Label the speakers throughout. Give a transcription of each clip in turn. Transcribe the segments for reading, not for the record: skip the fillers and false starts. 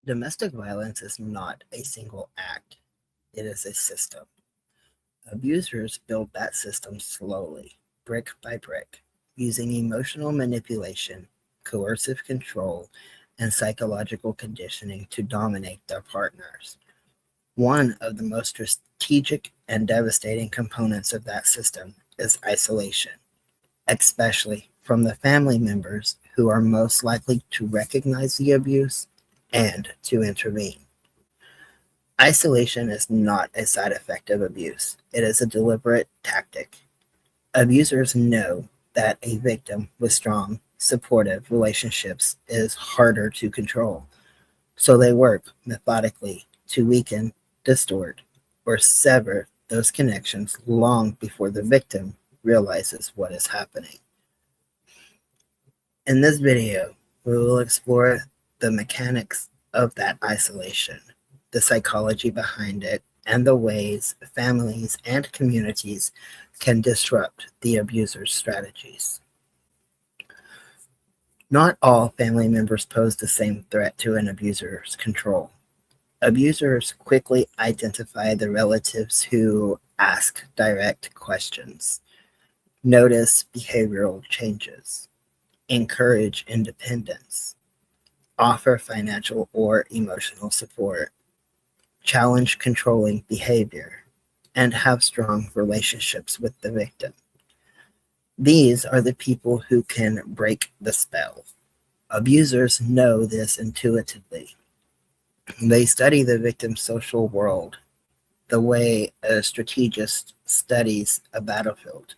Speaker 1: Domestic violence is not a single act, it is a system. Abusers build that system slowly, brick by brick, using emotional manipulation, coercive control, and psychological conditioning to dominate their partners. One of the most strategic and devastating components of that system is isolation, especially from the family members who are most likely to recognize the abuse and to intervene. Isolation is not a side effect of abuse, it is a deliberate tactic. Abusers know that a victim with strong, supportive relationships is harder to control, so they work methodically to weaken, distort, or sever those connections long before the victim realizes what is happening. In this video, we will explore the mechanics of that isolation, the psychology behind it, and the ways families and communities can disrupt the abuser's strategies. Not all family members pose the same threat to an abuser's control. Abusers quickly identify the relatives who ask direct questions, notice behavioral changes, encourage independence, offer financial or emotional support, challenge controlling behavior, and have strong relationships with the victim. These are the people who can break the spell. Abusers know this intuitively. They study the victim's social world the way a strategist studies a battlefield,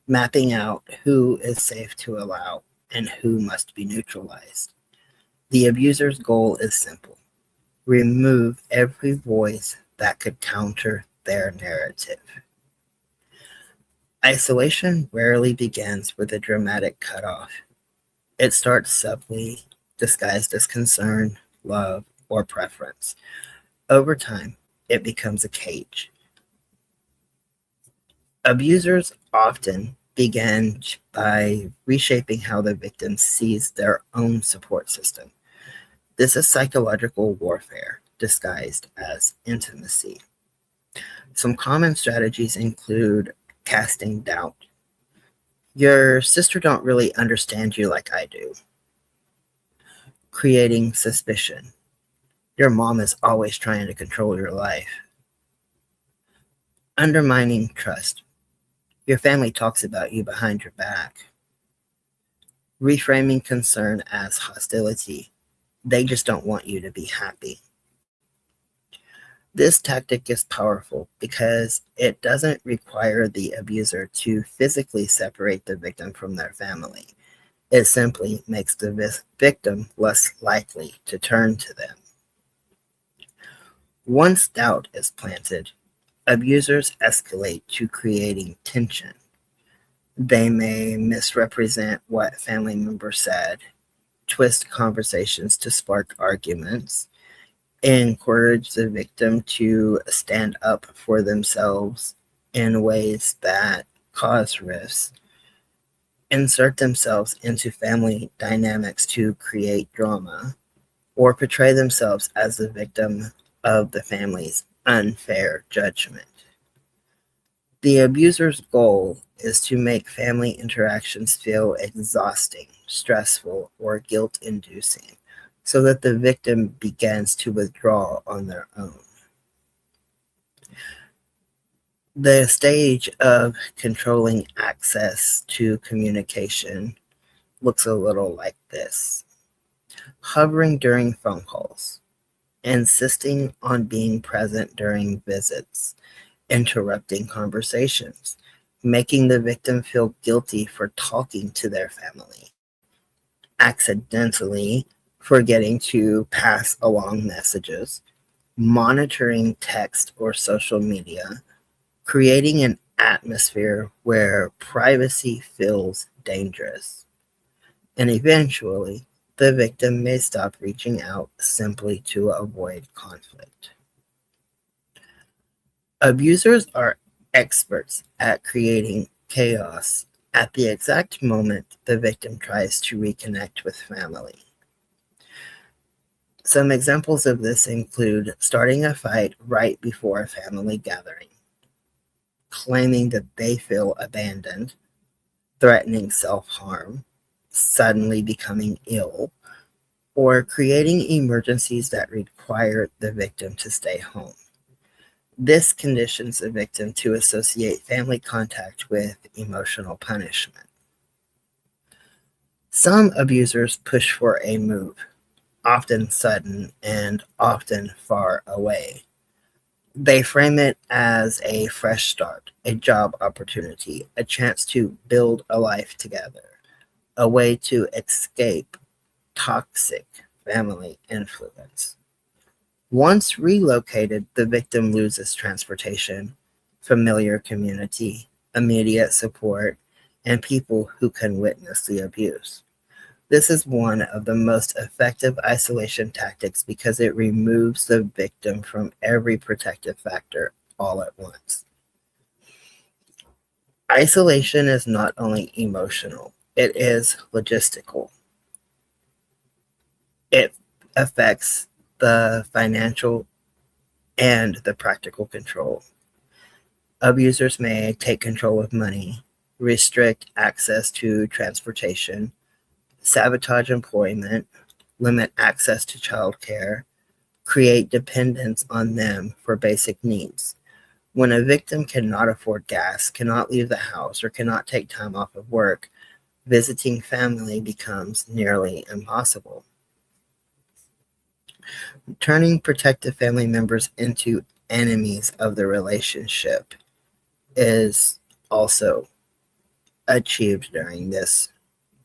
Speaker 1: mapping out who is safe to allow and who must be neutralized. The abuser's goal is simple: remove every voice that could counter their narrative. Isolation rarely begins with a dramatic cutoff. It starts subtly, disguised as concern, love, or preference. Over time, it becomes a cage. Abusers often begin by reshaping how the victim sees their own support system. This is psychological warfare disguised as intimacy. Some common strategies include casting doubt. Your sister don't really understand you like I do. Creating suspicion. Your mom is always trying to control your life. Undermining trust. Your family talks about you behind your back. Reframing concern as hostility. They just don't want you to be happy. This tactic is powerful because it doesn't require the abuser to physically separate the victim from their family. It simply makes the victim less likely to turn to them. Once doubt is planted, abusers escalate to creating tension. They may misrepresent what family members said, twist conversations to spark arguments, encourage the victim to stand up for themselves in ways that cause rifts, insert themselves into family dynamics to create drama, or portray themselves as the victim of the family's unfair judgment. The abuser's goal is to make family interactions feel exhausting, stressful, or guilt inducing, so that the victim begins to withdraw on their own. The stage of controlling access to communication looks a little like this: hovering during phone calls, insisting on being present during visits, interrupting conversations, making the victim feel guilty for talking to their family, accidentally forgetting to pass along messages, monitoring text or social media, creating an atmosphere where privacy feels dangerous. And eventually, the victim may stop reaching out simply to avoid conflict. Abusers are experts at creating chaos at the exact moment the victim tries to reconnect with family. Some examples of this include starting a fight right before a family gathering, claiming that they feel abandoned, threatening self-harm, suddenly becoming ill, or creating emergencies that require the victim to stay home. This conditions the victim to associate family contact with emotional punishment. Some abusers push for a move, often sudden and often far away. They frame it as a fresh start, a job opportunity, a chance to build a life together, a way to escape toxic family influence. Once relocated, the victim loses transportation, familiar community, immediate support, and people who can witness the abuse. This is one of the most effective isolation tactics because it removes the victim from every protective factor all at once. Isolation is not only emotional, it is logistical. It affects the financial and the practical control. Abusers may take control of money, restrict access to transportation, sabotage employment, limit access to childcare, create dependence on them for basic needs. When a victim cannot afford gas, cannot leave the house, or cannot take time off of work, visiting family becomes nearly impossible. Turning protective family members into enemies of the relationship is also achieved during this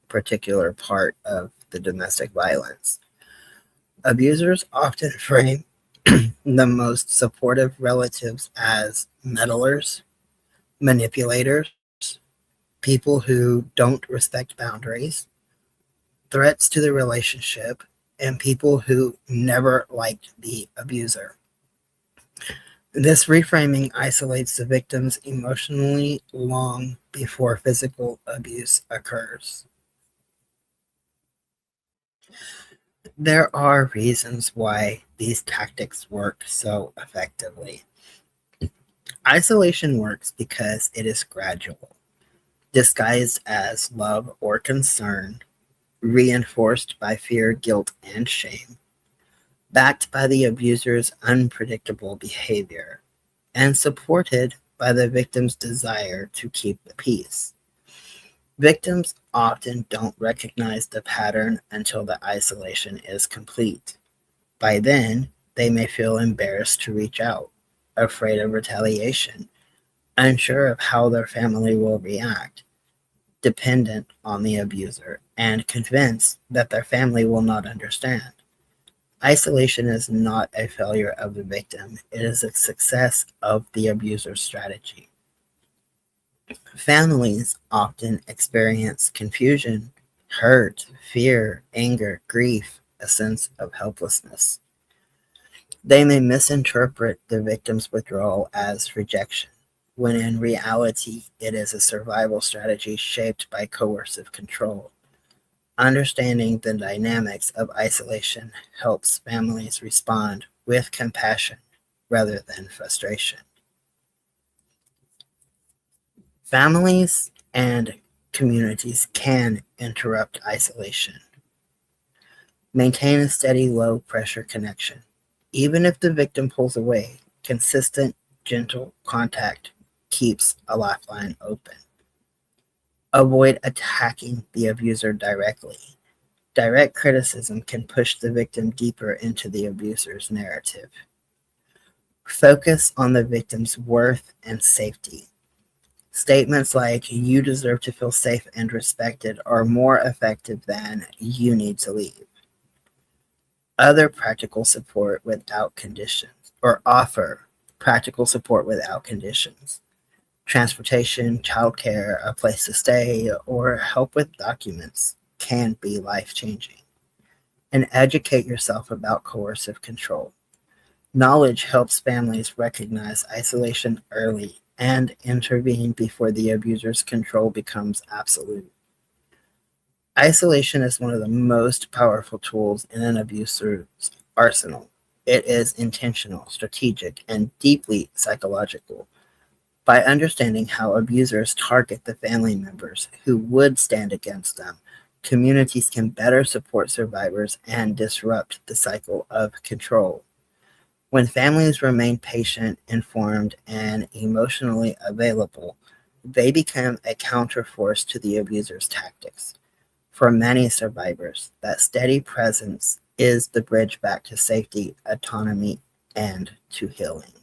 Speaker 1: particular part of the domestic violence. Abusers often frame the most supportive relatives as meddlers, manipulators, people who don't respect boundaries, threats to the relationship, and people who never liked the abuser. This reframing isolates the victims emotionally long before physical abuse occurs. There are reasons why these tactics work so effectively. Isolation works because it is gradual, disguised as love or concern, reinforced by fear, guilt, and shame, backed by the abuser's unpredictable behavior, and supported by the victim's desire to keep the peace. Victims often don't recognize the pattern until the isolation is complete. By then, they may feel embarrassed to reach out, afraid of retaliation, unsure of how their family will react, dependent on the abuser, and convinced that their family will not understand. Isolation is not a failure of the victim, it is a success of the abuser's strategy. Families often experience confusion, hurt, fear, anger, grief, a sense of helplessness. They may misinterpret the victim's withdrawal as rejection, when in reality it is a survival strategy shaped by coercive control. Understanding the dynamics of isolation helps families respond with compassion rather than frustration. Families and communities can interrupt isolation. Maintain a steady, low pressure connection. Even if the victim pulls away, consistent, gentle contact keeps a lifeline open. Avoid attacking the abuser directly. Direct criticism can push the victim deeper into the abuser's narrative. Focus on the victim's worth and safety. Statements like, "You deserve to feel safe and respected," are more effective than, "You need to leave." Other practical support without conditions, or offer practical support without conditions. Transportation, childcare, a place to stay, or help with documents can be life-changing. And educate yourself about coercive control. Knowledge helps families recognize isolation early and intervene before the abuser's control becomes absolute. Isolation is one of the most powerful tools in an abuser's arsenal. It is intentional, strategic, and deeply psychological. By understanding how abusers target the family members who would stand against them, communities can better support survivors and disrupt the cycle of control. When families remain patient, informed, and emotionally available, they become a counterforce to the abuser's tactics. For many survivors, that steady presence is the bridge back to safety, autonomy, and to healing.